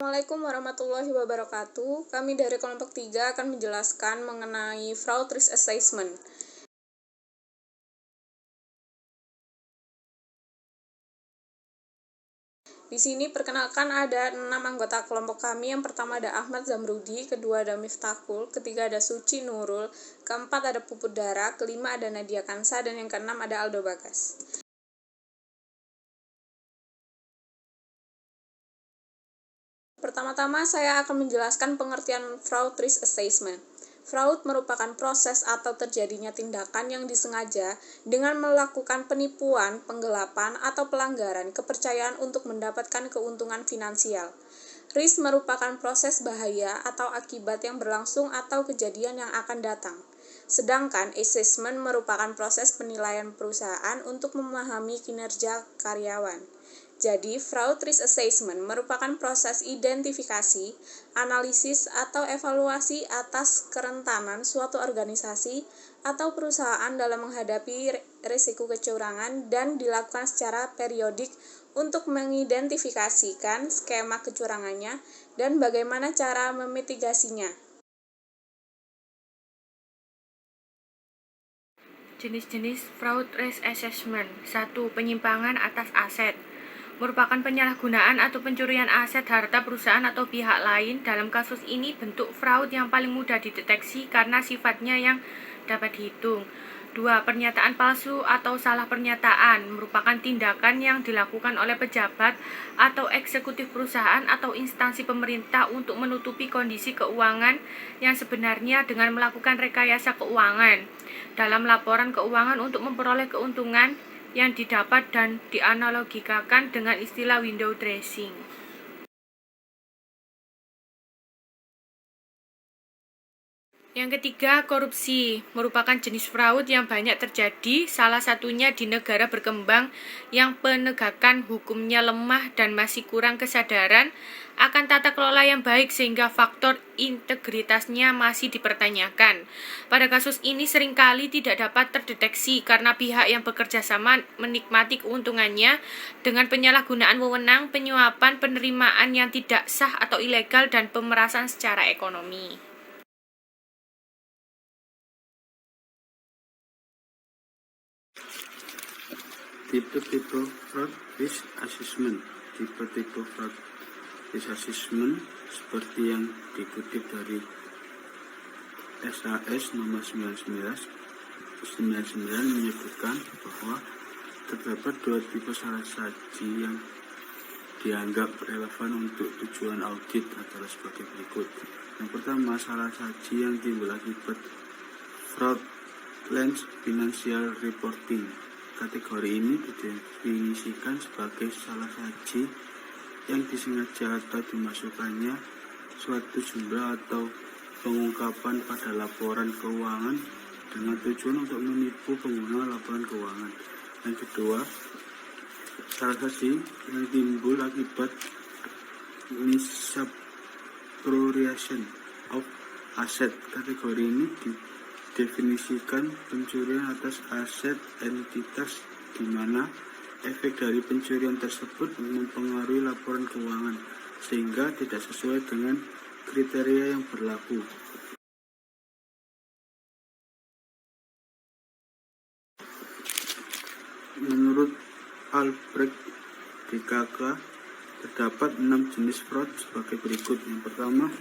Assalamualaikum warahmatullahi wabarakatuh. Kami dari kelompok 3 akan menjelaskan mengenai fraud risk assessment. Di sini perkenalkan ada 6 anggota kelompok kami. Yang pertama ada Ahmad Zamrudi, kedua ada Miftahul, ketiga ada Suci Nurul, keempat ada Puput Dara, kelima ada Nadia Kansa, dan yang keenam ada Aldo Bagas. Pertama-tama saya akan menjelaskan pengertian fraud risk assessment. Fraud merupakan proses atau terjadinya tindakan yang disengaja dengan melakukan penipuan, penggelapan, atau pelanggaran kepercayaan untuk mendapatkan keuntungan finansial. Risk merupakan proses bahaya atau akibat yang berlangsung atau kejadian yang akan datang. Sedangkan assessment merupakan proses penilaian perusahaan untuk memahami kinerja karyawan. Jadi, fraud risk assessment merupakan proses identifikasi, analisis, atau evaluasi atas kerentanan suatu organisasi atau perusahaan dalam menghadapi risiko kecurangan dan dilakukan secara periodik untuk mengidentifikasikan skema kecurangannya dan bagaimana cara memitigasinya. Jenis-jenis fraud risk assessment. 1. Penyimpangan atas aset merupakan penyalahgunaan atau pencurian aset harta perusahaan atau pihak lain. Dalam kasus ini, bentuk fraud yang paling mudah dideteksi karena sifatnya yang dapat dihitung. 2. Pernyataan palsu atau salah pernyataan merupakan tindakan yang dilakukan oleh pejabat atau eksekutif perusahaan atau instansi pemerintah untuk menutupi kondisi keuangan yang sebenarnya dengan melakukan rekayasa keuangan dalam laporan keuangan untuk memperoleh keuntungan yang didapat dan dianalogikan dengan istilah window dressing. Yang ketiga, korupsi merupakan jenis fraud yang banyak terjadi, salah satunya di negara berkembang yang penegakan hukumnya lemah dan masih kurang kesadaran akan tata kelola yang baik sehingga faktor integritasnya masih dipertanyakan. Pada kasus ini seringkali tidak dapat terdeteksi karena pihak yang bekerja sama menikmati keuntungannya dengan penyalahgunaan wewenang, penyuapan, penerimaan yang tidak sah atau ilegal, dan pemerasan secara ekonomi. Tipe-tipe fraud risk assessment. Tipe-tipe fraud risk assessment seperti yang dikutip dari SAS nomor 99 menyebutkan bahwa terdapat dua tipe salah saji yang dianggap relevan untuk tujuan audit adalah sebagai berikut. Yang pertama, salah saji yang timbul akibat fraudulent financial reporting. Kategori ini didefinisikan sebagai salah saji yang disengaja atau dimasukkannya suatu jumlah atau pengungkapan pada laporan keuangan dengan tujuan untuk menipu pengguna laporan keuangan. Yang kedua, salah saji yang timbul akibat misappropriation of asset. Kategori ini definisikan pencurian atas aset entitas di mana efek dari pencurian tersebut mempengaruhi laporan keuangan sehingga tidak sesuai dengan kriteria yang berlaku. Menurut Albrecht DKK, terdapat 6 jenis fraud sebagai berikut. Yang pertama,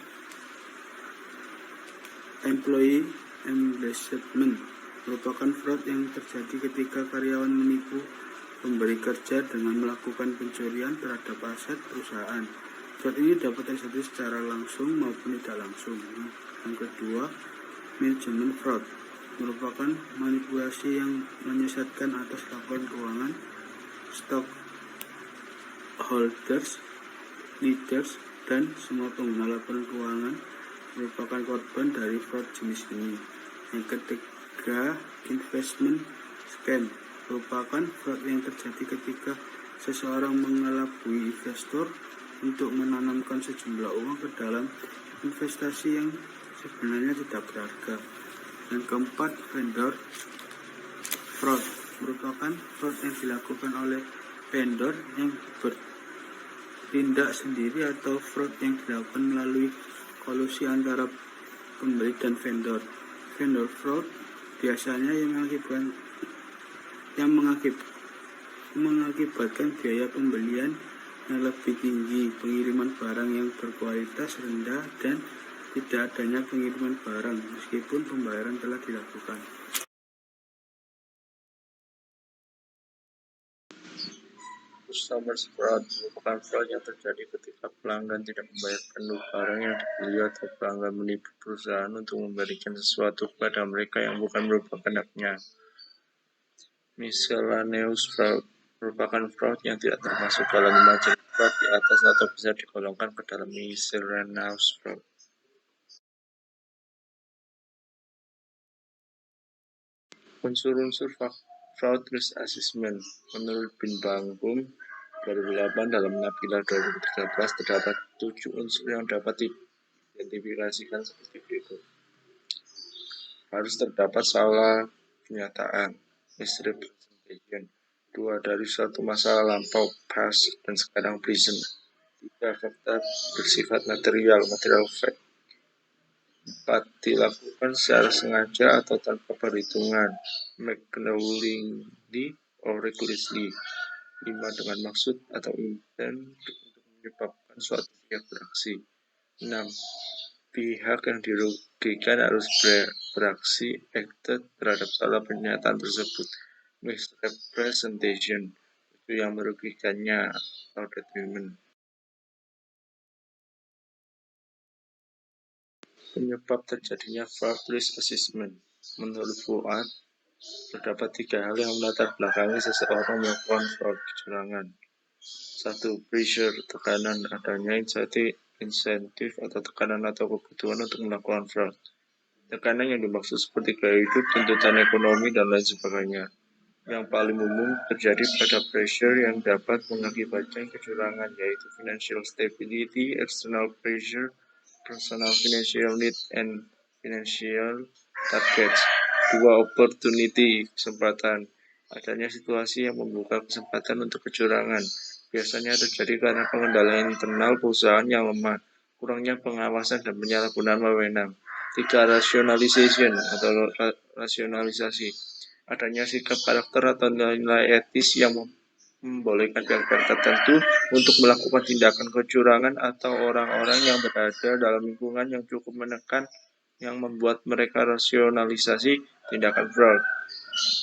employee embezzlement merupakan fraud yang terjadi ketika karyawan menipu pemberi kerja dengan melakukan pencurian terhadap aset perusahaan. Fraud ini dapat terjadi secara langsung maupun tidak langsung. Yang kedua, management fraud merupakan manipulasi yang menyesatkan atas laporan keuangan stockholders, leaders, dan semua pengguna laporan keuangan merupakan korban dari fraud jenis ini. Yang ketiga, investment scam merupakan fraud yang terjadi ketika seseorang mengelabui investor untuk menanamkan sejumlah uang ke dalam investasi yang sebenarnya tidak berharga. Yang keempat, vendor fraud merupakan fraud yang dilakukan oleh vendor yang tindak sendiri atau fraud yang dilakukan melalui kolusi antara pembeli dan vendor. Vendor fraud biasanya mengakibatkan biaya pembelian yang lebih tinggi, pengiriman barang yang berkualitas rendah, dan tidak adanya pengiriman barang meskipun pembayaran telah dilakukan. Customer fraud merupakan fraud yang terjadi ketika pelanggan tidak membayar penuh barang yang dibeli atau pelanggan menipu perusahaan untuk memberikan sesuatu kepada mereka yang bukan merupakan haknya. Miscellaneous fraud merupakan fraud yang tidak termasuk dalam 5 jenis fraud di atas atau bisa digolongkan ke dalam miscellaneous fraud. Unsur-unsur fraud risk assessment. Menurut Bin Bangkum 2008 dalam Nabila 2013 terdapat 7 unsur yang dapat diidentifikasikan seperti berikut. Harus terdapat salah kenyataan, misrepresentation. 2. Dari suatu masa lampau, past, dan sekarang present. 3. Fakta bersifat material fact. 4. Dilakukan secara sengaja atau tanpa perhitungan, knowingly or recklessly. 5. Dengan maksud atau intent untuk menyebabkan suatu pihak beraksi. 6. Pihak yang dirugikan harus beraksi acted terhadap salah pernyataan tersebut. Misrepresentation itu yang merugikannya atau detriment. Penyebab terjadinya fraud risk assessment. Menurut Fuad, terdapat 3 hal yang melatar belakangi seseorang melakukan fraud kecurangan. 1. Pressure, tekanan, adanya insentif atau tekanan atau kebutuhan untuk melakukan fraud. Tekanan yang dimaksud seperti gaya hidup, tuntutan ekonomi, dan lain sebagainya. Yang paling umum terjadi pada pressure yang dapat mengakibatkan kecurangan, yaitu financial stability, external pressure, personal financial need, and financial targets. 2. Opportunity, kesempatan. Adanya situasi yang membuka kesempatan untuk kecurangan. Biasanya terjadi karena pengendalian internal perusahaan yang lemah, kurangnya pengawasan, dan penyalahgunaan wewenang. 3. Rationalization atau rasionalisasi. Adanya sikap karakter atau nilai etis yang membolehkan pihak-pihak tertentu untuk melakukan tindakan kecurangan atau orang-orang yang berada dalam lingkungan yang cukup menekan yang membuat mereka rasionalisasi tindakan fraud.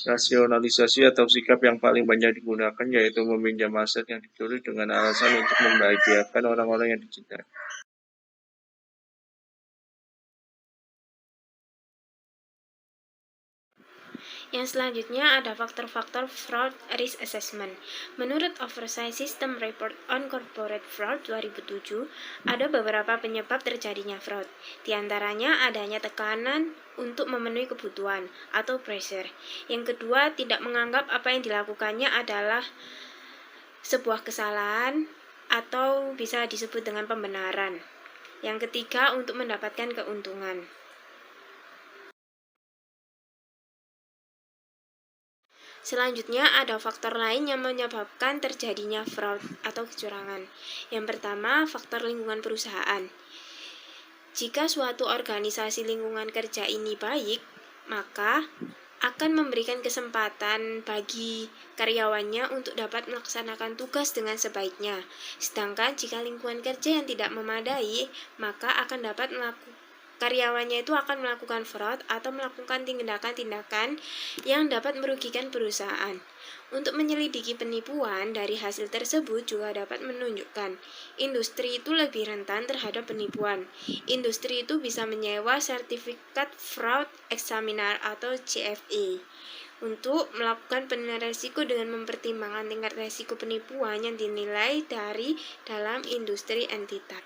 Rasionalisasi atau sikap yang paling banyak digunakan yaitu meminjam aset yang dicuri dengan alasan untuk membahagiakan orang-orang yang dicintai. Yang selanjutnya ada faktor-faktor fraud risk assessment. Menurut Oversight System Report on Corporate Fraud 2007, ada beberapa penyebab terjadinya fraud. Di antaranya adanya tekanan untuk memenuhi kebutuhan atau pressure. Yang kedua, tidak menganggap apa yang dilakukannya adalah sebuah kesalahan atau bisa disebut dengan pembenaran. Yang ketiga, untuk mendapatkan keuntungan. Selanjutnya ada faktor lain yang menyebabkan terjadinya fraud atau kecurangan. Yang pertama, faktor lingkungan perusahaan. Jika suatu organisasi lingkungan kerja ini baik, maka akan memberikan kesempatan bagi karyawannya untuk dapat melaksanakan tugas dengan sebaiknya. Sedangkan jika lingkungan kerja yang tidak memadai, maka karyawannya itu akan melakukan fraud atau melakukan tindakan-tindakan yang dapat merugikan perusahaan. Untuk menyelidiki penipuan dari hasil tersebut juga dapat menunjukkan industri itu lebih rentan terhadap penipuan. Industri itu bisa menyewa sertifikat fraud examiner atau CFE untuk melakukan penilaian risiko dengan mempertimbangkan tingkat risiko penipuan yang dinilai dari dalam industri entitas.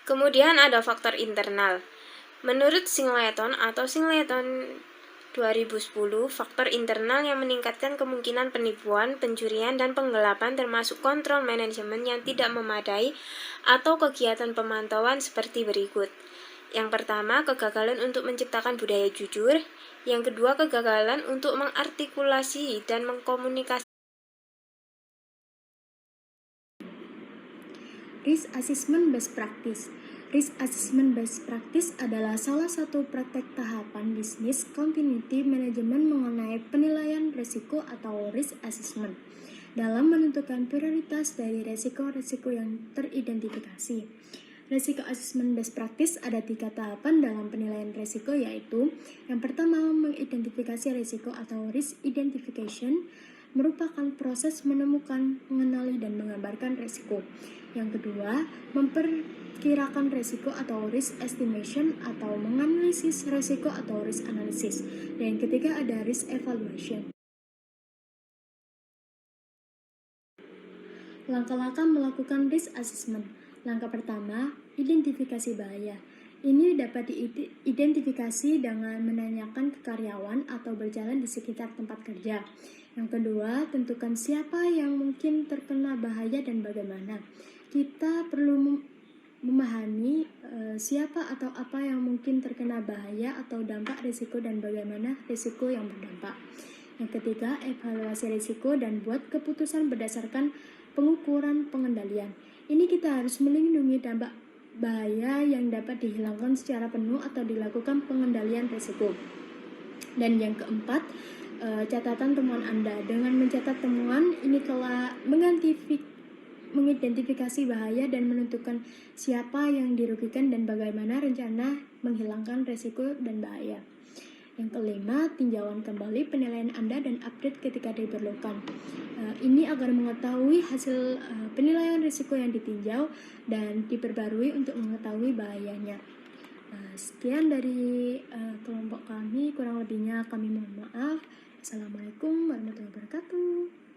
Kemudian ada faktor internal. Menurut Singleton atau Singleton 2010, faktor internal yang meningkatkan kemungkinan penipuan, pencurian, dan penggelapan termasuk kontrol manajemen yang tidak memadai atau kegiatan pemantauan seperti berikut. Yang pertama, kegagalan untuk menciptakan budaya jujur. Yang kedua, kegagalan untuk mengartikulasi dan mengkomunikasi. Risk Assessment Best Practice. Risk Assessment Best Practice adalah salah satu praktek tahapan bisnis continuity management mengenai penilaian risiko atau risk assessment dalam menentukan prioritas dari risiko-risiko yang teridentifikasi. Risiko Assessment Best Practice ada 3 tahapan dalam penilaian risiko, yaitu yang pertama, mengidentifikasi risiko atau risk identification merupakan proses menemukan, mengenali, dan menggambarkan risiko. Yang kedua, memperkirakan risiko atau risk estimation atau menganalisis risiko atau risk analysis. Dan yang ketiga ada risk evaluation. Langkah-langkah melakukan risk assessment. Langkah pertama, identifikasi bahaya. Ini dapat diidentifikasi dengan menanyakan ke karyawan atau berjalan di sekitar tempat kerja. Yang kedua, tentukan siapa yang mungkin terkena bahaya dan bagaimana. Kita perlu memahami siapa atau apa yang mungkin terkena bahaya atau dampak risiko dan bagaimana risiko yang berdampak. Yang ketiga, evaluasi risiko dan buat keputusan berdasarkan pengukuran pengendalian. Ini kita harus melindungi dampak bahaya yang dapat dihilangkan secara penuh atau dilakukan pengendalian risiko. Dan yang keempat, catatan temuan Anda. Dengan mencatat temuan, ini telah mengidentifikasi bahaya dan menentukan siapa yang dirugikan dan bagaimana rencana menghilangkan risiko dan bahaya. Yang kelima, tinjauan kembali penilaian Anda dan update ketika diperlukan. Ini agar mengetahui hasil penilaian risiko yang ditinjau dan diperbarui untuk mengetahui bahayanya. Sekian dari kelompok kami, kurang lebihnya kami mohon maaf. Assalamualaikum warahmatullahi wabarakatuh.